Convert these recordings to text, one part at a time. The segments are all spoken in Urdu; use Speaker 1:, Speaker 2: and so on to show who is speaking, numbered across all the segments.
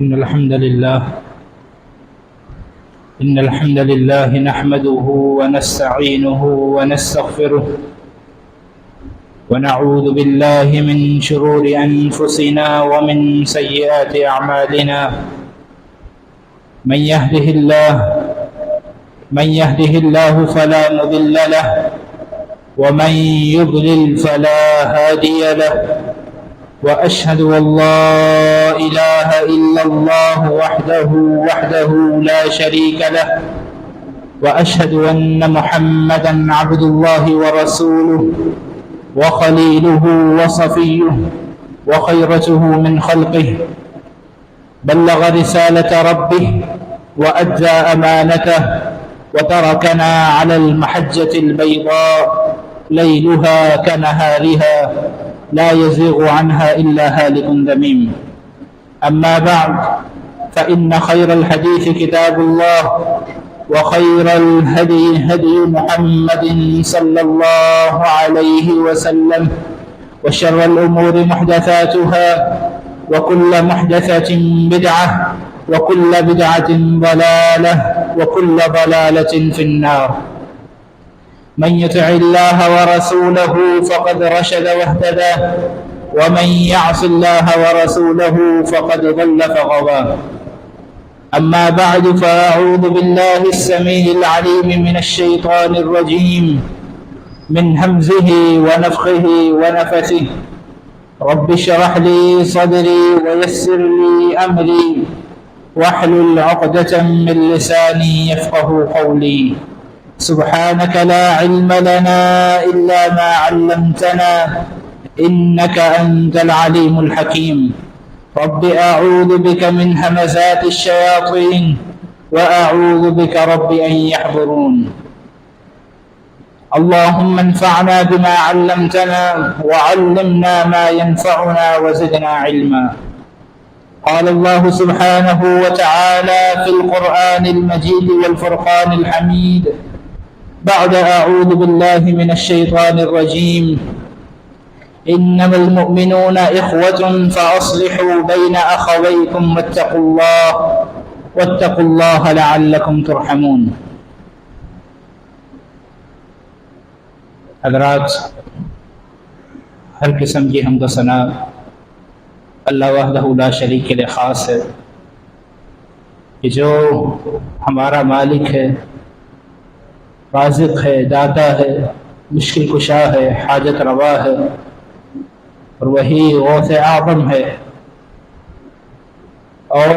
Speaker 1: إن الحمد لله نحمده ونستعينه ونستغفره ونعوذ بالله من شرور أنفسنا ومن سيئات أعمالنا من يهده الله فلا مضل له ومن يضلل فلا هادي له وأشهد أن لا إله إلا الله وحده لا شريك له وأشهد أن محمدا عبد الله ورسوله وخليله وصفيه وخيرته من خلقه بلغ رسالة ربه وأدى أمانته وتركنا على المحجة البيضاء ليلها كنهارها لا يزيغ عنها إلا هالك ذميم. أما بعد فإن خير الحديث كتاب الله وخير الهدي هدي محمد صلى الله عليه وسلم وشر الأمور محدثاتها وكل محدثة بدعة وكل بدعة ضلالة وكل ضلالة في النار. من يطع الله ورسوله فقد رشد واهتدى ومن يعص الله ورسوله فقد ضل فغوى. أما بعد فأعوذ بالله السميع العليم من الشيطان الرجيم من همزه ونفخه ونفثه. رب اشرح لي صدري ويسر لي أمري واحلل عقدة من لساني يفقه قولي. سبحانك لا علم لنا إلا ما علمتنا إنك أنت العليم الحكيم. رب أعوذ بك من همزات الشياطين وأعوذ بك رب أن يحضرون. اللهم انفعنا بما علمتنا وعلمنا ما ينفعنا وزدنا علما. قال الله سبحانه وتعالى في القرآن المجيد والفرقان الحميد بعد أعوذ بالله من الشيطان الرجيم إنما المؤمنون إخوة فأصلحوا بين أخويكم واتقوا الله لعلكم ترحمون. حضرات، ہر قسم کی حمد و ثنا اللہ وحدہ لا شریک کے لیے خاص ہے کہ جو ہمارا مالک ہے، رازق ہے، داتا ہے، مشکل کشا ہے، حاجت روا ہے، اور وہی غوث اعظم ہے. اور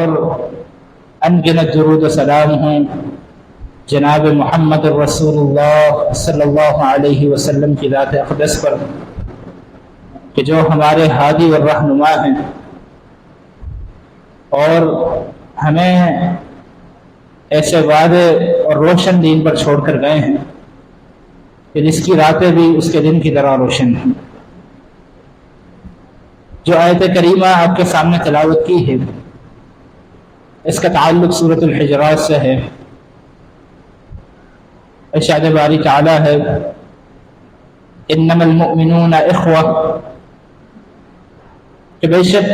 Speaker 1: انگنت درود و سلام ہوں جناب محمد رسول اللہ صلی اللہ علیہ وسلم کی ذات اقدس پر کہ جو ہمارے ہادی اور رہنما ہیں اور ہمیں ایسے وعدے اور روشن دین پر چھوڑ کر گئے ہیں کہ جس کی راتیں بھی اس کے دن کی طرح روشن ہیں. جو آیت کریمہ آپ کے سامنے تلاوت کی ہے اس کا تعلق سورۃ الحجرات سے ہے. ارشاد باری تعالی ہے انما المؤمنون اخوہ، کہ بے شک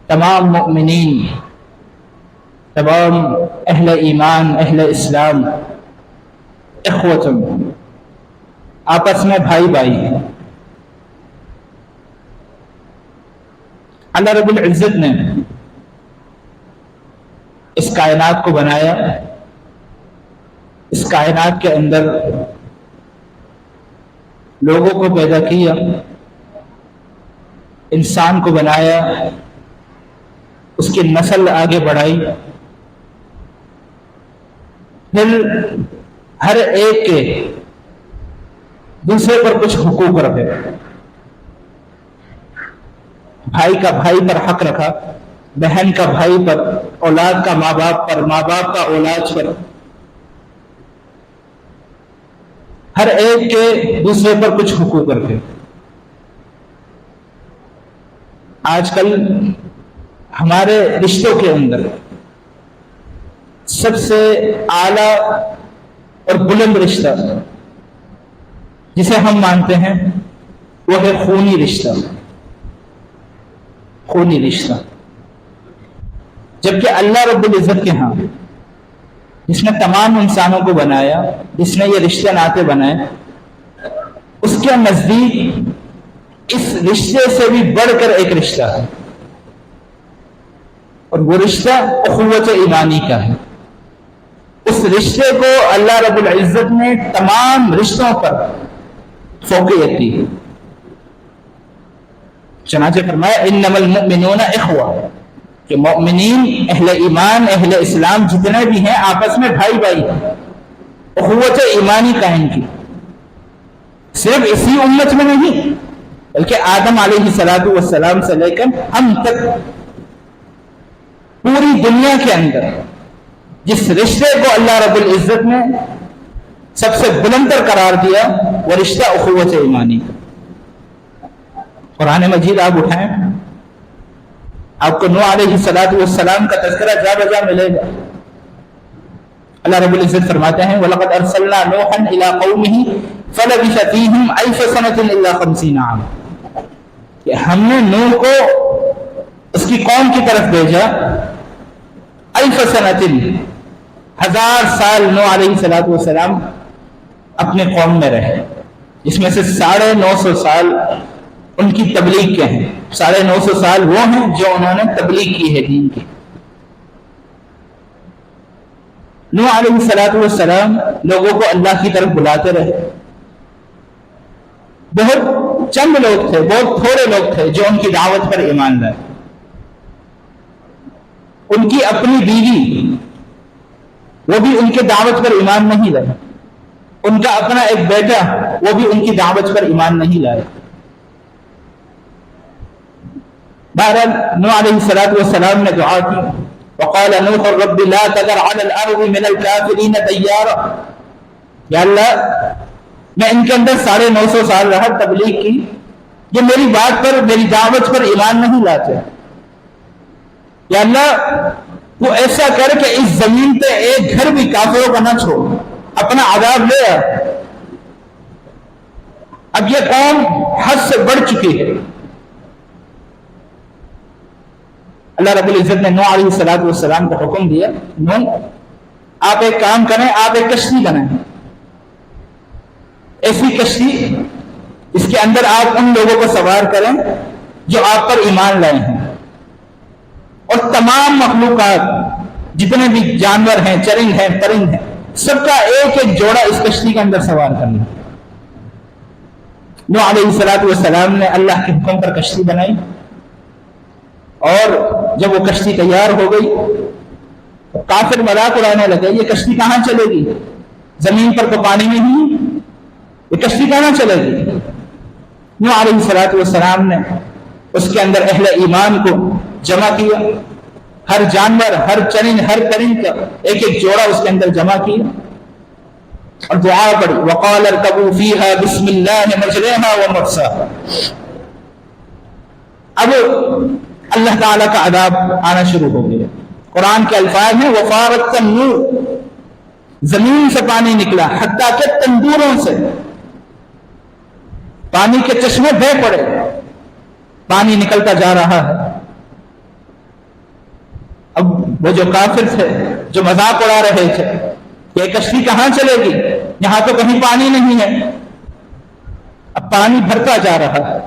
Speaker 1: تمام مؤمنین، تمام اہل ایمان، اہل اسلام، اخوۃ، آپس میں بھائی بھائی ہیں. اللہ رب العزت نے اس کائنات کو بنایا، اس کائنات کے اندر لوگوں کو پیدا کیا، انسان کو بنایا، اس کی نسل آگے بڑھائی، پھر ہر ایک کے دوسرے پر کچھ حقوق رکھے. بھائی کا بھائی پر حق رکھا، بہن کا بھائی پر، اولاد کا ماں باپ پر، ماں باپ کا اولاد پر، ہر ایک کے دوسرے پر کچھ حقوق رکھے. آج کل ہمارے رشتوں کے اندر سب سے اعلیٰ اور بلند رشتہ جسے ہم مانتے ہیں وہ ہے خونی رشتہ. خونی رشتہ جبکہ اللہ رب العزت کے ہاں جس نے تمام انسانوں کو بنایا، جس نے یہ رشتے ناطے بنائے، اس کے نزدیک اس رشتے سے بھی بڑھ کر ایک رشتہ ہے، اور وہ رشتہ اخوت ایمانی کا ہے۔ اس رشتے کو اللہ رب العزت نے تمام رشتوں پر فوقیت دی، چنانچہ فرمایا انما المؤمنون اخوہ، کہ مؤمنین، اہل ایمان، اہل اسلام جتنے بھی ہیں آپس میں بھائی بھائی ہیں، اخوت ایمانی قائم کی، صرف اسی امت میں نہیں بلکہ آدم علیہ السلام سے لے کر ہم تک پوری دنیا کے اندر جس رشتے کو اللہ رب العزت نے سب سے بلندر قرار دیا وہ رشتہ اخوت ایمانی۔ قرآن مجید آپ اٹھائیں، آپ کو نوح علیہ السلام کا تذکرہ جا بجا ملے گا۔ اللہ رب العزت فرماتے ہیں وَلَقَدْ أَرْسَلْنَا نُوحًا إِلَىٰ قَوْمِهِ فَلَبِثَ فِيهِمْ أَلْفَ سَنَةٍ إِلَّا 50 عَامًا، کہ ہم نے نوح کو اس کی قوم کی طرف بھیجا، الف سنۃ، 1000 سال نوح علیہ السلام اپنے قوم میں رہے، جس میں سے 950 سال ان کی تبلیغ کے ہیں، 950 سال وہ ہیں جو انہوں نے تبلیغ کی ہے دین کی۔ نوح علیہ السلام لوگوں کو اللہ کی طرف بلاتے رہے، بہت چند لوگ تھے، بہت تھوڑے لوگ تھے جو ان کی دعوت پر ایمان لائے۔ ان کی اپنی بیوی وہ بھی ان کے دعوت پر ایمان نہیں لائے، ان کا اپنا ایک بیٹا وہ بھی ان کی دعوت پر ایمان نہیں لائے۔ بہرحال نوح علیہ السلام نے دعا کی، وقال نوح رب لا تذر على الارض من الكافرين ديارا، یا اللہ میں ان کے اندر 950 سال رہا، تبلیغ کی، یہ میری بات پر، میری دعوت پر ایمان نہیں لاتے، یا اللہ وہ ایسا کر کہ اس زمین پہ ایک گھر بھی کافروں کا نہ چھوڑ، اپنا عذاب لے آ۔ اب یہ قوم حد سے بڑھ چکی ہے۔ اللہ رب العزت نے نوح علیہ السلام کو حکم دیا، نوح آپ ایک کام کریں، آپ ایک کشتی بنائیں، ایسی کشتی اس کے اندر آپ ان لوگوں کو سوار کریں جو آپ پر ایمان لائے ہیں، اور تمام مخلوقات جتنے بھی جانور ہیں، چرند ہیں، پرند ہیں، سب کا ایک ایک جوڑا اس کشتی کے اندر سوار کرنا۔ نوح علیہ السلام نے اللہ کے حکم پر کشتی بنائی، اور جب وہ کشتی تیار ہو گئی تو کافر مذاق اڑانے لگے، یہ کشتی کہاں چلے گی، زمین پر تو پانی نہیں، یہ کشتی کہاں چلے گی۔ نوح علیہ السلام نے اس کے اندر اہل ایمان کو جمع کیا، ہر جانور، ہر چرند، ہر پرند کا ایک ایک جوڑا اس کے اندر جمع کیا، اور دعا پڑھی وقال اركبوا فيها بسم الله مجريها ومرساها۔ اب اللہ تعالیٰ کا عذاب آنا شروع ہو گیا۔ قرآن کے الفاظ ہیں وفارت النور، زمین سے پانی نکلا، حتیٰ کہ تندوروں سے پانی کے چشمے بہہ پڑے، پانی نکلتا جا رہا ہے۔ اب وہ جو کافر تھے، جو مذاق اڑا رہے تھے یہ کشتی کہاں چلے گی، یہاں تو کہیں پانی نہیں ہے، اب پانی بھرتا جا رہا ہے۔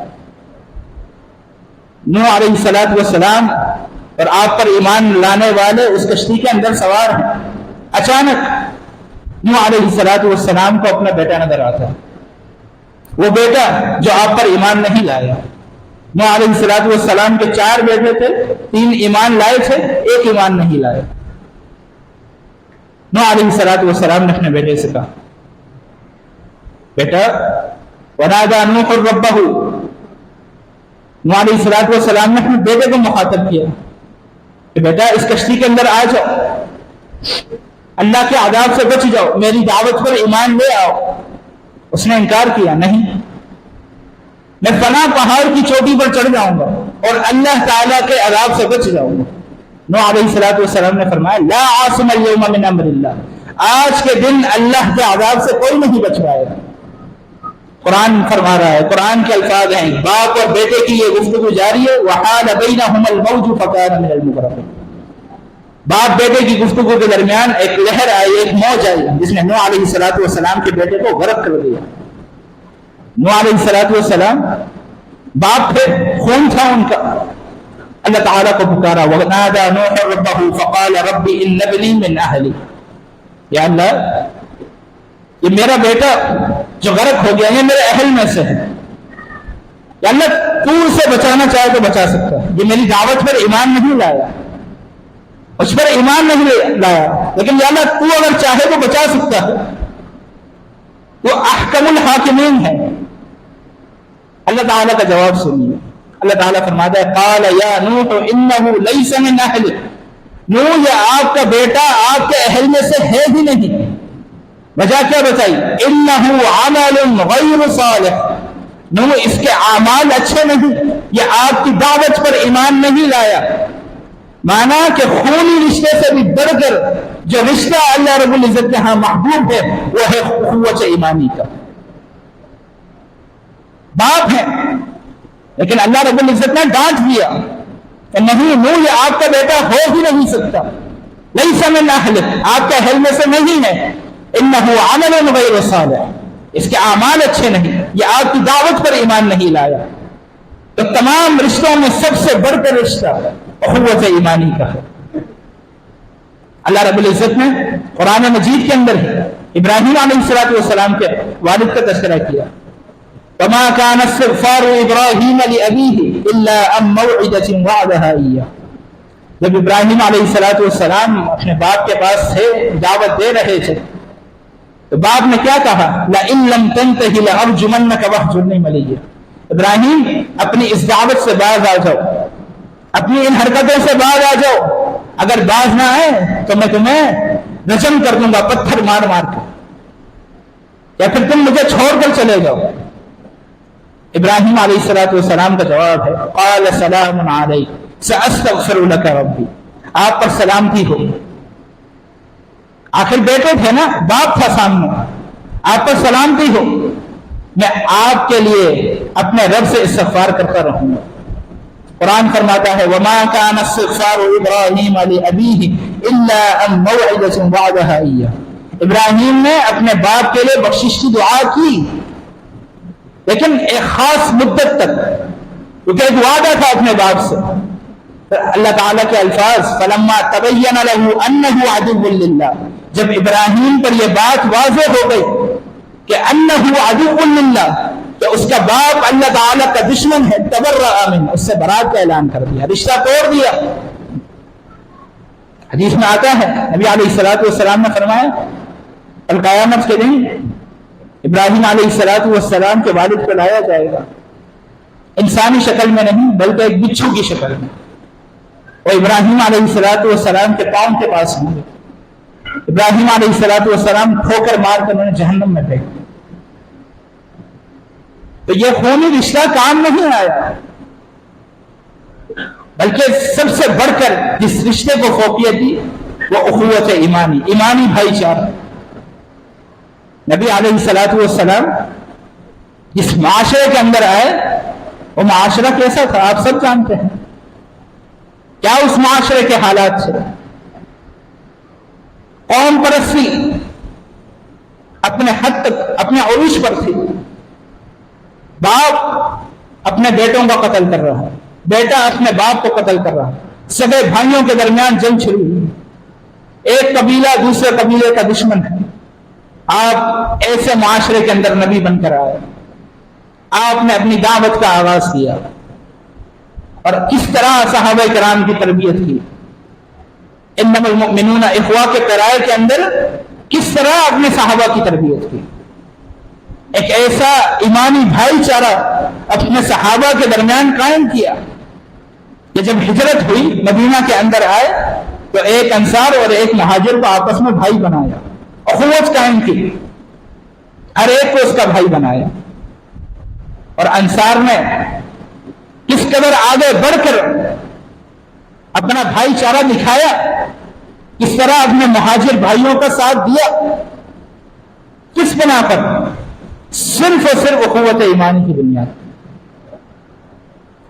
Speaker 1: نوح علیہ السلام اور آپ پر ایمان لانے والے اس کشتی کے اندر سوار ہیں۔ اچانک نوح علیہ السلام کو اپنا بیٹا نظر آتا ہے، وہ بیٹا جو آپ پر ایمان نہیں لایا۔ نوح علیہ السلام کے 4 بیٹے تھے، 3 ایمان لائے تھے، 1 ایمان نہیں لائے۔ نوح علیہ السلام نے اپنے بیٹے سے کہا بیٹا، ونادى نوح ربه، نوح علیہ السلام نے اپنے بیٹے کو مخاطب کیا کہ بیٹا اس کشتی کے اندر آ جاؤ، اللہ کے عذاب سے بچ جاؤ، میری دعوت پر ایمان لے آؤ۔ اس نے انکار کیا، نہیں، میں فلاں پہاڑ کی چوٹی پر چڑھ جاؤں گا اور اللہ تعالیٰ کے عذاب سے بچ جاؤں گا۔ نوح علیہ السلام نے فرمایا لا عاصم اليوم من امر اللہ، آج کے دن اللہ کے عذاب سے کوئی نہیں بچ پائے گا۔ قرآن فرما رہا ہے، قرآن کے الفاظ ہیں، باپ اور بیٹے کی یہ گفتگو جاری ہے، وحال بینہم الموج فکان من المغرقین، باپ بیٹے کی گفتگو کے درمیان ایک لہر آئی، ایک موج آئی جس نے نوح علیہ الصلوۃ والسلام کے بیٹے کو غرق کر دیا۔ نوح علیہ الصلوۃ والسلام باپ تھے، خون تھا ان کا، اللہ تعالیٰ کو پکارا، وَنَادَى نُوحٌ رَبَّهُ فَقَالَ رَبِّ إِنَّ ابْنِي مِنْ أَهْلِي، یا اللہ یہ میرا بیٹا جو غرق ہو گیا یہ میرے اہل میں سے ہے، یا اللہ تو اسے بچانا چاہے تو بچا سکتا ہے، یہ میری دعوت پر ایمان نہیں لایا، اس پر ایمان نہیں لایا، لیکن یا اللہ تو اگر چاہے تو بچا سکتا ہے، وہ احکم الحاکمین ہے۔ اللہ تعالیٰ کا جواب سنیے، اللہ تعالیٰ فرماتا ہے قال یا نوح انہ لیس من اہلک، نوح یہ آپ کا بیٹا آپ کے اہل میں سے ہے ہی نہیں، وجہ کیا بتائی؟ انہ عمل غیر صالح، نوح اس کے اعمال اچھے نہیں، یہ آپ کی دعوت پر ایمان نہیں لایا۔ مانا کہ خونی رشتے سے بھی بڑھ کر جو رشتہ اللہ رب العزت کے ہاں محبوب ہے وہ ہے قوت ایمانی کا، باپ ہے، لیکن اللہ رب العزت نے ڈانٹ دیا کہ نہیں، نوح یہ آپ کا بیٹا ہو ہی نہیں سکتا، لیس من اہلک، آپ کے اہل میں سے نہیں ہے، انہ عمل غیر صالح، اس کے اعمال اچھے نہیں، یہ آپ کی دعوت پر ایمان نہیں لایا۔ تو تمام رشتوں میں سب سے بڑھ کر رشتہ اخوت ایمانی کا ہے۔ اللہ رب العزت نے قرآن مجید کے اندر ہی ابراہیم علیہ السلام کے والد کا تذکرہ کیا، وما كان استغفار ابراہیم لأبیہ الا عن موعدۃ وعدها ایاہ، جب ابراہیم علیہ السلام اپنے باپ کے پاس تھے، دعوت دے رہے تھے، تو باپ نے کیا کہا؟ لئن لم تنتہ لأرجمنک واہجرنی ملیہ، ابراہیم اپنی اس دعوت سے باز آ جاؤ، اپنی ان حرکتوں سے باز آ جاؤ، اگر باز نہ آئے تو میں تمہیں رجم کر دوں گا پتھر مار مار کے، یا پھر تم مجھے چھوڑ کر چلے جاؤ۔ ابراہیم علیہ السلام کا جواب ہے قال سلام علیک سأستغفر لک ربی، آپ پر سلامتی ہو، آخر بیٹے تھے نا، باپ تھا سامنے، آپ پر سلامتی ہو، میں آپ کے لیے اپنے رب سے استغفار کرتا رہوں گا۔ قرآن فرماتا ہے وما كان استغفار ابراہیم لأبیہ الا عن موعدۃ وعدها ایاہ، ابراہیم نے اپنے باپ کے لیے بخشش کی دعا کی، لیکن ایک خاص مدت تک، کیونکہ ایک وعدہ تھا اپنے باپ سے۔ اللہ تعالیٰ کے الفاظ فلما تبین له انہ عدو للہ، جب ابراہیم پر یہ بات واضح ہو گئی کہ انہ عدو للہ، کہ اس کا باپ اللہ تعالیٰ کا دشمن ہے، تبرأ منہ، اس سے برات کا اعلان کر دیا، رشتہ توڑ دیا۔ حدیث میں آتا ہے نبی علیہ السلام نے فرمایا القیامت کے دن ابراہیم علیہ السلام کے والد کو لایا جائے گا، انسانی شکل میں نہیں بلکہ ایک بچھو کی شکل میں، اور ابراہیم علیہ السلام کے پاؤں کے پاس ہوں گے، ابراہیم علیہ السلام ٹھوکر مار کر انہیں جہنم میں پھینک دیں۔ تو یہ خونی رشتہ کام نہیں آیا، بلکہ سب سے بڑھ کر جس رشتے کو فوقیت دی وہ اخوت ایمانی، ایمانی بھائی چارہ۔ نبی علیہ السلام جس معاشرے کے اندر آئے وہ معاشرہ کیسا تھا آپ سب جانتے ہیں، کیا اس معاشرے کے حالات سے؟ قوم پرستی اپنے حد تک اپنے عروج پر تھی، باپ اپنے بیٹوں کا قتل کر رہا ہے، بیٹا اپنے باپ کو قتل کر رہا ہے، سگے بھائیوں کے درمیان جنگ شروع ہوئی، ایک قبیلہ دوسرے قبیلے کا دشمن ہے۔ آپ ایسے معاشرے کے اندر نبی بن کر آئے، آپ نے اپنی دعوت کا آغاز کیا، اور کس طرح صحابہ کرام کی تربیت کی، انما المؤمنون اخوہ کے پیرائے کے اندر کس طرح اپنے صحابہ کی تربیت کی، ایک ایسا ایمانی بھائی چارہ اپنے صحابہ کے درمیان قائم کیا کہ جب ہجرت ہوئی مدینہ کے اندر آئے تو ایک انصار اور ایک مہاجر کو آپس میں بھائی بنایا، اخوت قائم کی، ہر ایک کو اس کا بھائی بنایا، اور انصار نے کس قدر آگے بڑھ کر اپنا بھائی چارہ دکھایا، کس طرح اپنے مہاجر بھائیوں کا ساتھ دیا، کس بنا پر؟ صرف اور صرف اخوت ایمانی کی بنیاد۔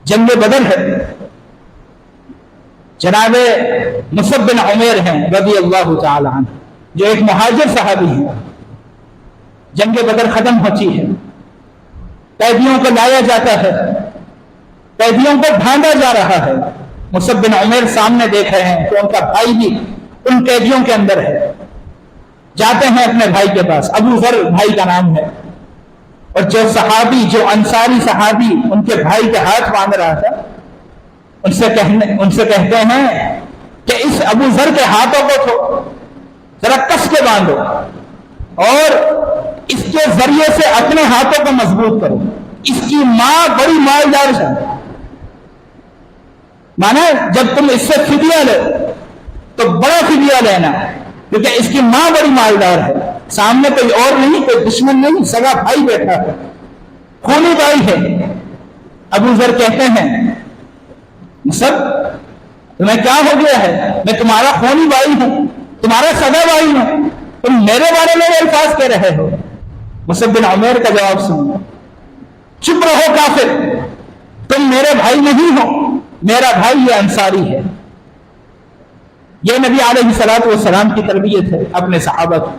Speaker 1: جنگ بدر ہے، جناب مصعب بن عمیر ہیں رضی اللہ تعالی عنہ، جو ایک مہاجر صحابی ہیں. جنگ بدر ختم ہوتی ہے، قیدیوں کو لایا جاتا ہے، قیدیوں کو ڈھانڈا جا رہا ہے. مصعب بن عمیر سامنے دیکھ رہے ہیں کہ ان کا بھائی بھی ان قیدیوں کے اندر ہے. جاتے ہیں اپنے بھائی کے پاس، ابو ذر بھائی کا نام ہے، اور جو صحابی، جو انصاری صحابی ان کے بھائی کے ہاتھ باندھ رہا تھا، ان سے کہتے ہیں کہ اس ابو ذر کے ہاتھوں کو تو ذرا کس کے باندھو اور اس کے ذریعے سے اپنے ہاتھوں کو مضبوط کرو. اس کی ماں بڑی مالدار ہے، مانا جب تم اس سے فدیہ لو تو بڑا فدیہ لینا، کیونکہ اس کی ماں بڑی مالدار ہے. سامنے کوئی اور نہیں، کوئی دشمن نہیں، سگا بھائی بیٹھا ہے، خونی بھائی ہے. ابو ذر کہتے ہیں سب تمہیں کیا ہو گیا ہے؟ میں تمہارا خونی بھائی ہوں، تمہارا سگا بھائی ہوں، تم میرے بارے میں الفاظ کہہ رہے ہو. مصعب بن عمیر کا جواب سنو، چپ رہو کافر، تم میرے بھائی نہیں ہو، میرا بھائی یہ انصاری ہے. یہ نبی علیہ الصلوۃ والسلام کی تربیت ہے اپنے صحابہ کی.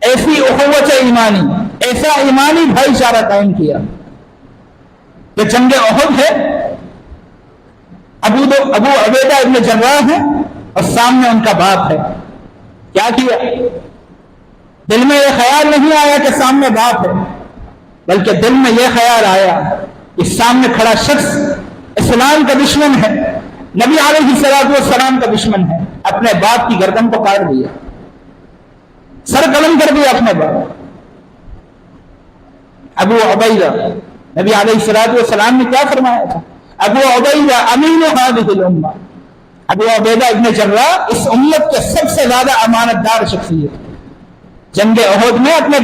Speaker 1: ایسی اخوت ایمانی، ایسا ایمانی بھائی چارہ قائم کیا کہ جنگ احد ہے، ابو عبیدہ ابن جراح ہے اور سامنے ان کا باپ ہے. کیا کیا؟ دل میں یہ خیال نہیں آیا کہ سامنے باپ ہے، بلکہ دل میں یہ خیال آیا کہ سامنے کھڑا شخص اسلام کا دشمن ہے، نبی علیہ الصلوۃ والسلام کا دشمن ہے. اپنے باپ کی گردن کو کاٹ دیا، سر قلم کر دیا اپنے باپ. ابو عبیدہ، نبی علیہ الصلوۃ والسلام نے کیا فرمایا تھا؟ ابو عبیدہ امین هذه الامہ، ابو عبیدہ ابن جراح اس امت کے سب سے زیادہ امانت دار شخصیت. جنگ احد میں اپنے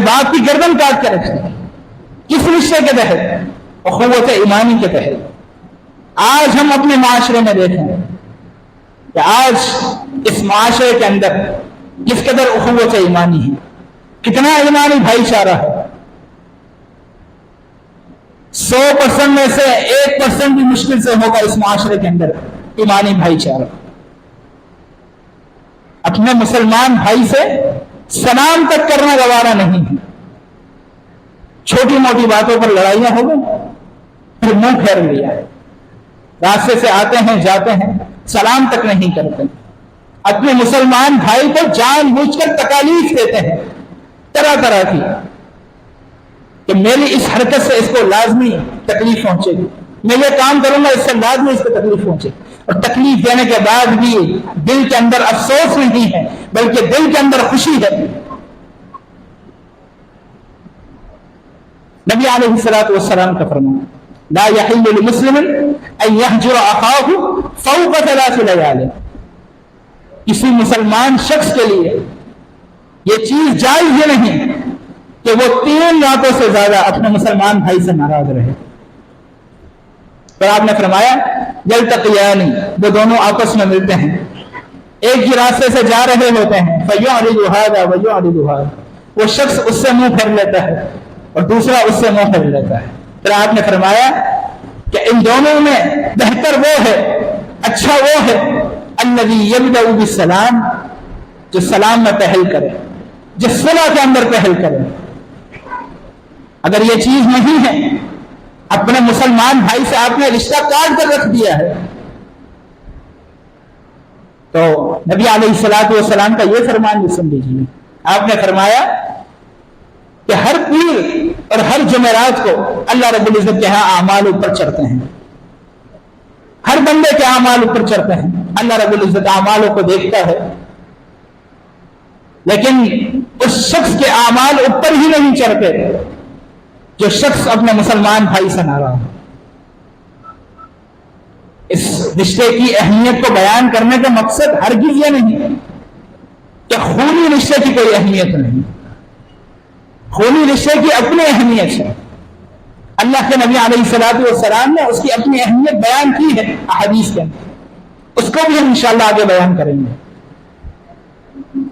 Speaker 1: باپ کی گردن کاٹ کے رکھ دی. کس رشتے کے تحت؟ اخوت ایمانی کے تحت. آج ہم اپنے معاشرے میں دیکھیں کہ آج اس معاشرے کے اندر کس قدر اخوت ایمانی ہے، کتنا ایمانی بھائی چارہ ہے. 100% میں سے 1% بھی مشکل سے ہوگا اس معاشرے کے اندر ایمانی بھائی چارہ. اپنے مسلمان بھائی سے سلام تک کرنا گوارا نہیں ہے. چھوٹی موٹی باتوں پر لڑائیاں ہو گئی، پھر منہ پھیر لیا، راستے سے آتے ہیں جاتے ہیں، سلام تک نہیں کرتے. اپنے مسلمان بھائی کو جان بوجھ کر تکالیف دیتے ہیں طرح طرح کی، کہ میری اس حرکت سے اس کو لازمی تکلیف پہنچے گی، میں یہ کام کروں گا اس سے لازمی اس کو تکلیف پہنچے گی. اور تکلیف دینے کے بعد بھی دل کے اندر افسوس نہیں ہے، بلکہ دل کے اندر خوشی ہے. نبی علیہ الصلوۃ والسلام کا فرمان، لا يحل لمسلم ان يهجر اخاه فوق 3 ليال. کسی مسلمان شخص کے لیے یہ چیز جائز ہی نہیں کہ وہ 3 راتوں سے زیادہ اپنے مسلمان بھائی سے ناراض رہے. پھر آپ نے فرمایا یلتقیان، وہ دونوں آپس میں ملتے ہیں، ایک ہی راستے سے جا رہے ہوتے ہیں، فیعرض هذا ویعرض هذا، وہ شخص اس سے منہ پھیر لیتا ہے اور دوسرا اس سے منہ پھیر لیتا ہے. پھر آپ نے فرمایا کہ ان دونوں میں بہتر وہ ہے، اچھا وہ ہے الذی یبدأ بالسلام، جو سلام میں پہل کرے، جس صلح کے اندر پہل کرے. اگر یہ چیز نہیں ہے، اپنے مسلمان بھائی سے آپ نے رشتہ کاٹ کر رکھ دیا ہے، تو نبی علیہ الصلوۃ والسلام کا یہ فرمان بھی سن لیجیے. آپ نے فرمایا کہ ہر پیر اور ہر جمعرات کو اللہ رب العزت کے ہاں اعمال اوپر چڑھتے ہیں، ہر بندے کے اعمال اوپر چڑھتے ہیں. اللہ رب العزت اعمالوں کو دیکھتا ہے، لیکن اس شخص کے اعمال اوپر ہی نہیں چڑھتے جو شخص اپنے مسلمان بھائی سے ناراض ہو. اس رشتے کی اہمیت کو بیان کرنے کا مقصد ہرگز یہ نہیں کہ خونی رشتے کی کوئی اہمیت نہیں. خونی رشتے کی اپنی اہمیت ہے. اللہ کے نبی علیہ الصلوۃ والسلام نے اس کی اپنی اہمیت بیان کی ہے احادیث کے اندر، اس کو بھی ہم انشاءاللہ آگے بیان کریں گے.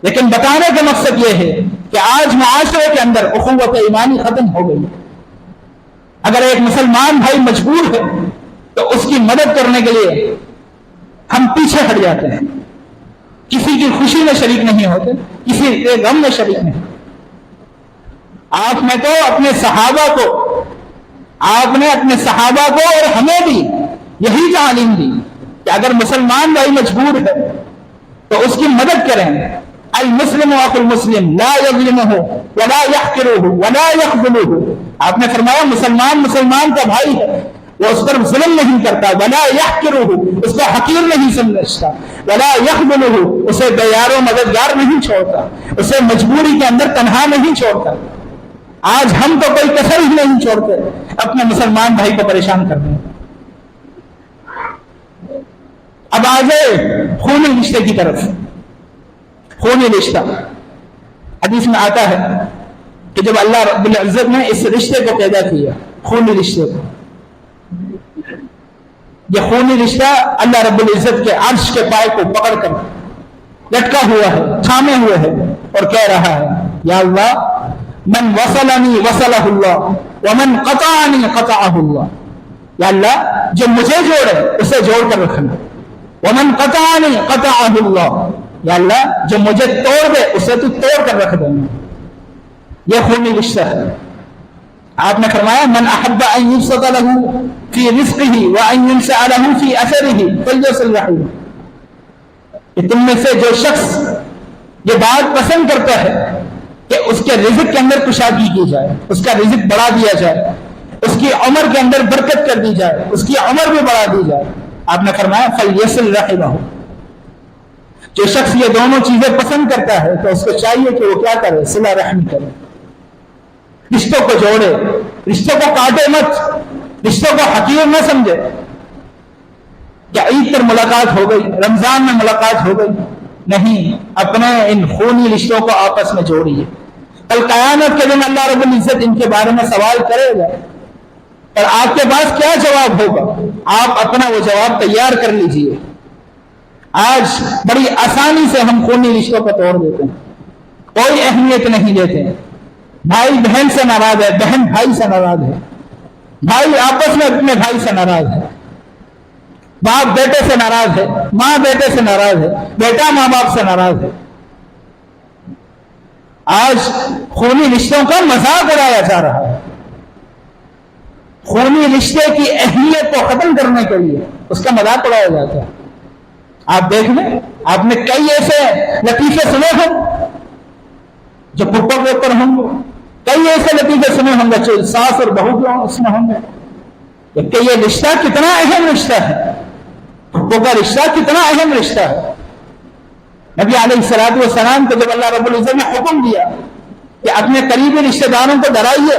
Speaker 1: لیکن بتانے کا مقصد یہ ہے کہ آج معاشرے کے اندر اخوت ایمانی ختم ہو گئی. اگر ایک مسلمان بھائی مجبور ہے تو اس کی مدد کرنے کے لیے ہم پیچھے ہٹ جاتے ہیں، کسی کی خوشی میں شریک نہیں ہوتے، کسی کے غم میں شریک نہیں۔ آپ نے تو اپنے صحابہ کو اور ہمیں بھی یہی تعلیم دی کہ اگر مسلمان بھائی مجبور ہے تو اس کی مدد کریں۔ المسلم اخو المسلم لا یظلمہ ولا یحقرہ ولا یخذلہ۔ آپ نے فرمایا مسلمان کا بھائی ہے، وہ اس پر ظلم نہیں کرتا، ولا یحقرہ، اس کو حقیر نہیں سمجھتا، ولا یخذلہ، اسے دیار و مددگار نہیں چھوڑتا، اسے مجبوری کے اندر تنہا نہیں چھوڑتا۔ آج ہم تو کوئی کسر ہی نہیں چھوڑتے اپنے مسلمان بھائی کو پریشان کرنے۔ اب آ جائے خونی رشتے کی طرف۔ خونی رشتہ، حدیث میں آتا ہے کہ جب اللہ رب العزت نے اس رشتے کو پیدا کیا، خونی رشتے کو، یہ خونی رشتہ اللہ رب العزت کے عرش کے پائے کو پکڑ کر لٹکا ہوا ہے، تھامے ہوئے ہے، اور کہہ رہا ہے یا اللہ من وصلنی وصلہ اللہ ومن قطعنی قطعہ اللہ۔ یا اللہ جو مجھے جوڑے اسے جوڑ کر رکھنا، ومن قطعنی قطعہ اللہ، یا اللہ جو مجھے توڑ دے اسے تو توڑ کر رکھ دینا۔ یہ خونی رشتہ ہے۔ آپ نے فرمایا من احب ان یبسط له فی رزقہ وان ينسأ له فی اثرہ فلیصل رحمہ۔ کہ تم میں سے جو شخص یہ بات پسند کرتا ہے کہ اس کے رزق کے اندر کشادگی کی جائے، اس کا رزق بڑھا دیا جائے، اس کی عمر کے اندر برکت کر دی جائے، اس کی عمر بھی بڑھا دی جائے، آپ نے فرمایا فلیصل رحمہ۔ جو شخص یہ دونوں چیزیں پسند کرتا ہے تو اس کو چاہیے کہ وہ کیا کرے؟ صلہ رحمی کرے، رشتوں کو جوڑے، رشتوں کو کاٹے مت، رشتوں کو حقیر نہ سمجھے۔ کیا عید پر ملاقات ہو گئی، رمضان میں ملاقات ہو گئی؟ نہیں، اپنے ان خونی رشتوں کو آپس میں جوڑیے۔ کل قیامت کے دن اللہ رب العزت ان کے بارے میں سوال کرے گا، اور آپ کے پاس کیا جواب ہوگا؟ آپ اپنا وہ جواب تیار کر لیجئے۔ آج بڑی آسانی سے ہم خونی رشتوں کو توڑ دیتے ہیں، کوئی اہمیت نہیں دیتے ہیں۔ بھائی بہن سے ناراض ہے، بہن بھائی سے ناراض ہے، بھائی آپس میں اپنے بھائی سے ناراض ہے، باپ بیٹے سے ناراض ہے، ماں بیٹے سے ناراض ہے، بیٹا ماں باپ سے ناراض ہے۔ آج خونی رشتوں کا مذاق اڑایا جا رہا ہے۔ خونی رشتے کی اہمیت کو ختم کرنے کے لیے اس کا مذاق اڑایا جاتا ہے۔ آپ دیکھ لیں، آپ نے کئی ایسے لطیفے سنے ہوں جو پھپھو کے اوپر ہوں گے، کئی ایسے لطیفے سنے ہوں گے جو ساس اور بہو کے اس میں ہوں گے، کہ یہ رشتہ کتنا اہم رشتہ ہے، پھپھو کا رشتہ کتنا اہم رشتہ ہے۔ نبی علیہ الصلوۃ والسلام کو جب اللہ رب العزت نے حکم دیا کہ اپنے قریبی رشتہ داروں کو ڈرائیے،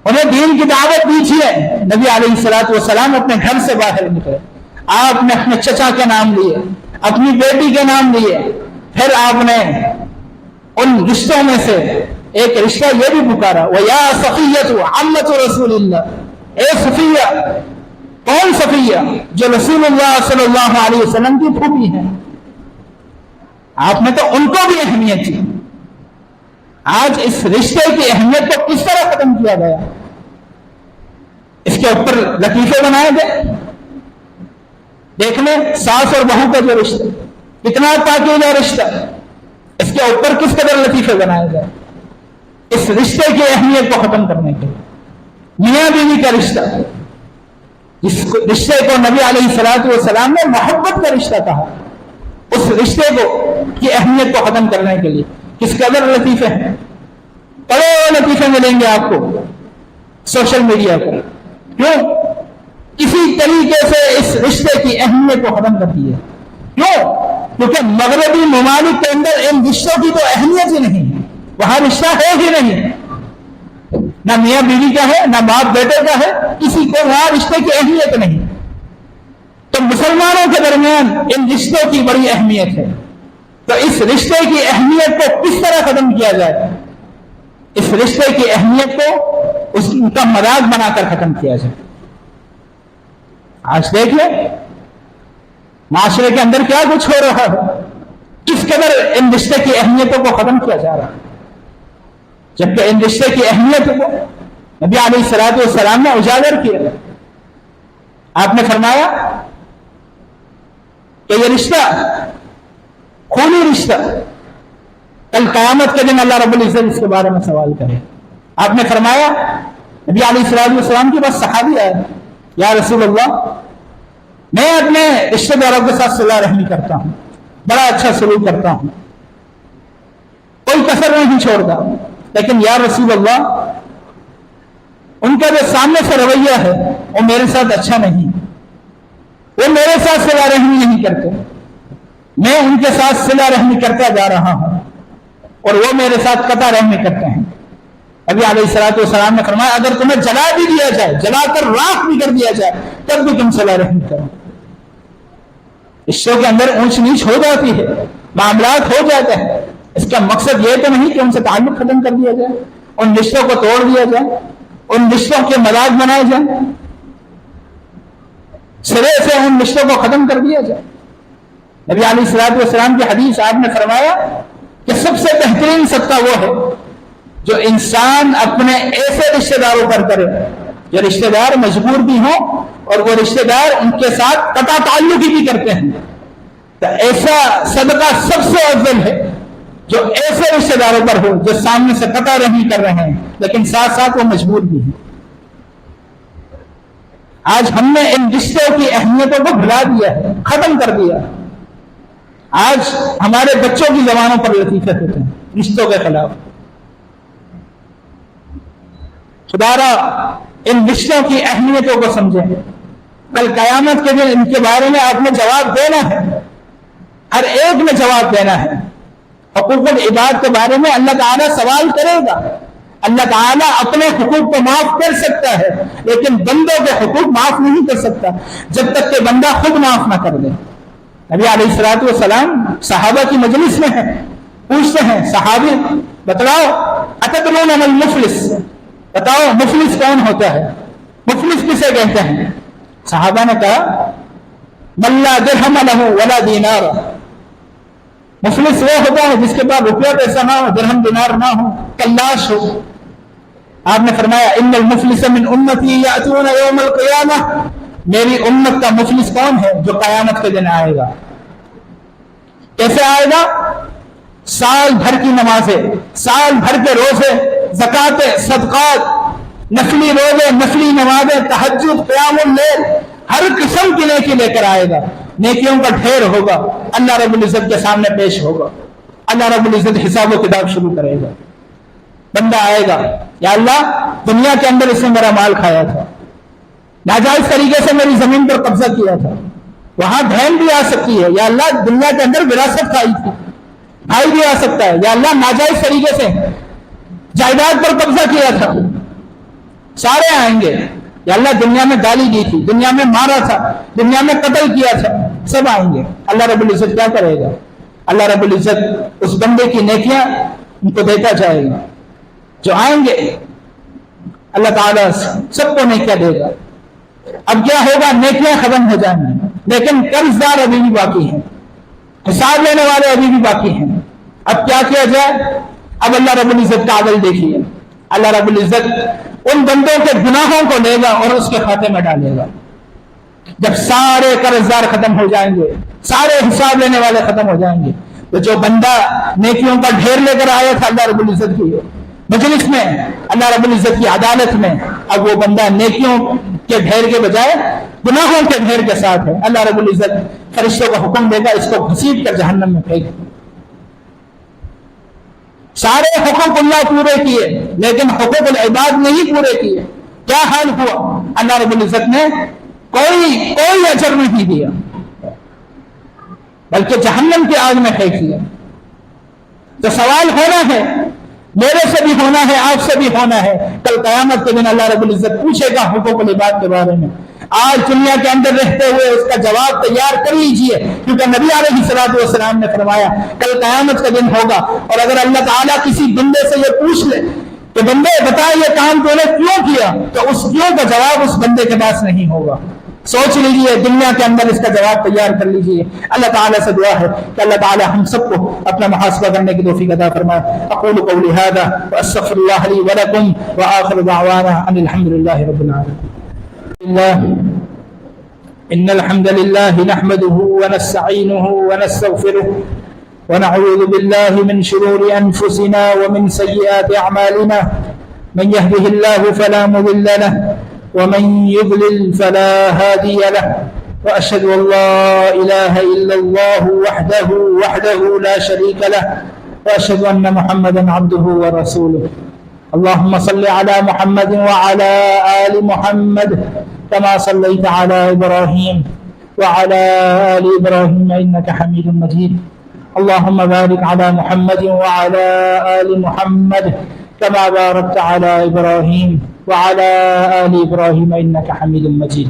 Speaker 1: انہیں دین کی دعوت دیجیے، نبی علیہ الصلوۃ والسلام اپنے گھر سے باہر نکلے، آپ نے اپنے چچا کے نام لیے، اپنی بیٹی کے نام لیے، پھر آپ نے ان رشتوں میں سے ایک رشتہ یہ بھی پکارا، وَيَا صَفِيَّةُ عَمَّةُ رَسُولِ اللَّهِ، اے صفیہ۔ کون صفیہ؟ جو رسول اللہ صلی اللہ علیہ وسلم کی پھوپھی ہیں۔ آپ نے تو ان کو بھی اہمیت دی۔ آج اس رشتے کی اہمیت کو کس طرح ختم کیا گیا؟ اس کے اوپر لطیفے بنائے گئے۔ دیکھ لیں ساس اور بہو کا جو رشتہ، اتنا پاکیزہ رشتہ، اس کے اوپر کس قدر لطیفے بنائے گئے اس رشتے کی اہمیت کو ختم کرنے کے لیے۔ میاں بیوی کا رشتہ، اس رشتے کو نبی علیہ الصلوۃ والسلام نے محبت کا رشتہ کہا، اس رشتے کو کی اہمیت کو ختم کرنے کے لیے کس قدر لطیفے ہیں، کروڑوں لطیفے ملیں گے آپ کو سوشل میڈیا پر۔ کیوں؟ کسی طریقے سے اس رشتے کی اہمیت کو ختم کرتی ہے۔ کیوں؟ کیونکہ مغربی ممالک کے اندر ان رشتوں کی تو اہمیت ہی نہیں ہے، وہاں رشتہ ہے ہی نہیں، نہ میاں بیوی کا ہے، نہ باپ بیٹے کا ہے، کسی کو وہاں رشتے کی اہمیت نہیں۔ تو مسلمانوں کے درمیان ان رشتوں کی بڑی اہمیت ہے، تو اس رشتے کی اہمیت کو کس طرح ختم کیا جائے؟ اس رشتے کی اہمیت کو اس کا مذاق بنا کر ختم کیا جائے۔ آج دیکھ لیں معاشرے کے اندر کیا کچھ ہو رہا ہے، کس قدر ان رشتے کی اہمیتوں کو ختم کیا جا رہا ہے، جبکہ ان رشتے کی اہمیت کو نبی علیہ الصلوۃ والسلام نے اجاگر کیا۔ آپ نے فرمایا کہ یہ رشتہ خونی رشتہ کل قیامت کے دن اللہ رب العزت اس کے بارے میں سوال کرے. آپ نے فرمایا نبی علیہ السلام کے پاس صحابی آئے, یا رسول اللہ میں اپنے رشتہ داروں کے ساتھ صلہ رحمی کرتا ہوں, بڑا اچھا سلوک کرتا ہوں, کوئی کسر نہیں چھوڑتا, لیکن یا رسول اللہ ان کا جو سامنے سے رویہ ہے وہ میرے ساتھ اچھا نہیں, وہ میرے ساتھ صلہ رحمی نہیں کرتے, میں ان کے ساتھ صلہ رحمی کرتا جا رہا ہوں اور وہ میرے ساتھ قطع رحمی کرتے ہیں. نبی علیہ السلام نے فرمایا اگر تمہیں جلا بھی دیا جائے, جلا کر راکھ بھی کر دیا جائے, تب بھی تم صلہ رحمی کرو. رشتوں کے اندر اونچ نیچ ہو جاتی ہے, معاملات ہو جاتے ہیں, اس کا مقصد یہ تو نہیں کہ ان سے تعلق ختم کر دیا جائے, ان رشتوں کو توڑ دیا جائے, ان رشتوں کے مذاق بنائے جائیں, سرے سے ان رشتوں کو ختم کر دیا جائے. نبی علیہ السلام کی حدیث آپ نے فرمایا کہ سب سے بہترین صدقہ وہ ہے جو انسان اپنے ایسے رشتہ داروں پر کرے جو رشتہ دار مجبور بھی ہوں اور وہ رشتہ دار ان کے ساتھ قطع تعلق بھی کرتے ہیں. تو ایسا صدقہ سب سے افضل ہے جو ایسے رشتہ داروں پر ہو جو سامنے سے قطع رحمی کر رہے ہیں لیکن ساتھ ساتھ وہ مجبور بھی ہیں. آج ہم نے ان رشتوں کی اہمیتوں کو بھلا دیا ہے, ختم کر دیا. آج ہمارے بچوں کی زبانوں پر لطیفے ہوتے ہیں رشتوں کے خلاف. خدارا ان رشتوں کی اہمیتوں کو سمجھیں. کل قیامت کے دن ان کے بارے میں آپ نے جواب دینا ہے, ہر ایک نے جواب دینا ہے. حقوق العباد کے بارے میں اللہ تعالیٰ سوال کرے گا. اللہ تعالیٰ اپنے حقوق کو معاف کر سکتا ہے لیکن بندوں کے حقوق معاف نہیں کر سکتا جب تک کہ بندہ خود معاف نہ کر دے. نبی علیہ السلام صحابہ کی مجلس میں ہیں, پوچھتے ہیں صحابی بتلاؤ اتدرون ما المفلس, بتاؤ مفلس کون ہوتا ہے, مفلس کسے کہتے ہیں؟ صحابہ نے کہا من لا درہم لہ ولا دینار, مفلس وہ ہوتا ہے جس کے پاس روپیہ پیسہ نہ ہو, درہم دینار نہ ہو, کلاش ہو. آپ نے فرمایا ان المفلس من امتی یاتون یوم القیامہ, میری امت کا مفلس کون ہے جو قیامت کے دن آئے گا. کیسے آئے گا؟ سال بھر کی نمازیں, سال بھر کے روزے, زکاتیں, صدقات, نفلی روزے, نفلی نمازیں, تہجد, قیام اللیل, ہر قسم کی نیکی لے کر آئے گا. نیکیوں کا ڈھیر ہوگا, اللہ رب العزت کے سامنے پیش ہوگا, اللہ رب العزت حساب و کتاب شروع کرے گا. بندہ آئے گا, یا اللہ دنیا کے اندر اس نے میرا مال کھایا تھا, ناجائز طریقے سے میری زمین پر قبضہ کیا تھا, وہاں بہن بھی آ سکتی ہے, یا اللہ دنیا کے اندر وراثت کھائی تھی, بھائی بھی آ سکتا ہے, یا اللہ ناجائز طریقے سے جائیداد پر قبضہ کیا تھا, سارے آئیں گے. یا اللہ دنیا میں گالی دی تھی, دنیا میں مارا تھا, دنیا میں قتل کیا تھا, سب آئیں گے. اللہ رب العزت کیا کرے گا؟ اللہ رب العزت اس بندے کی نیکیاں ان کو دیتا جائے گا. جو آئیں گے اللہ تعالیٰ سب کو نیکیاں دے گا. اب کیا ہوگا؟ نیکیاں ختم ہو جائیں گی لیکن قرض دار ابھی بھی باقی ہیں, حساب لینے والے ابھی بھی باقی ہیں. اب کیا کیا جائے؟ اب اللہ رب العزت کا عدل دیکھیے. اللہ رب العزت ان بندوں کے گناہوں کو لے گا اور اس کے کھاتے میں ڈالے گا. جب سارے قرض دار ختم ہو جائیں گے, سارے حساب لینے والے ختم ہو جائیں گے, تو جو بندہ نیکیوں کا ڈھیر لے کر آیا تھا اللہ رب العزت کی مجلس میں, اللہ رب العزت کی عدالت میں, اب وہ بندہ نیکیوں کے ڈھیر کے بجائے گناہوں کے ڈھیر کے ساتھ ہے. اللہ رب العزت فرشتوں کا حکم دے گا اس کو گھسیٹ کر جہنم میں پھینک. سارے حقوق اللہ پورے کیے لیکن حقوق العباد نہیں پورے کیے. کیا حال ہوا؟ اللہ رب العزت نے کوئی اجر نہیں دیا بلکہ جہنم کی آگ میں پھینک دیا. تو سوال ہونا ہے, میرے سے بھی ہونا ہے, آپ سے بھی ہونا ہے. کل قیامت کے دن اللہ رب العزت پوچھے گا حقوق العباد کے بارے میں. آج دنیا کے اندر رہتے ہوئے اس کا جواب تیار کر لیجئے, کیونکہ نبی علیہ السلام نے فرمایا کل قیامت کا دن ہوگا, اور اگر اللہ تعالیٰ کسی بندے سے یہ پوچھ لے کہ بندے بتا یہ کام تو نے کیوں کیا, تو اس کیوں کا جواب اس بندے کے پاس نہیں ہوگا. سوچ لیجئے, دنیا کے اندر اس کا جواب تیار کر لیجئے. اللہ تعالیٰ سے دعا ہے کہ اللہ تعالیٰ ہم سب کو اپنا محاسبہ کرنے کی توفیق عطا فرمائے. اقول قولی ھذا واستغفر اللہ لی ولکم وآخر دعوانا ان الحمد للہ رب العالمین. إن الحمد لله نحمده ونستعينه ونستغفره ونعوذ بالله من شرور أنفسنا ومن سيئات أعمالنا. من يهده الله فلا مضل له ومن يضلل فلا هادي له، وأشهد أن لا إله إلا الله وحده لا شريك له، وأشهد أن محمدا عبده ورسوله. اللهم صل على محمد وعلى آل محمد كما صليت على إبراهيم وعلى آل إبراهيم إنك حميد مجيد. اللهم بارك على محمد وعلى آل محمد كما باركت على إبراهيم وعلى آل إبراهيم إنك حميد مجيد.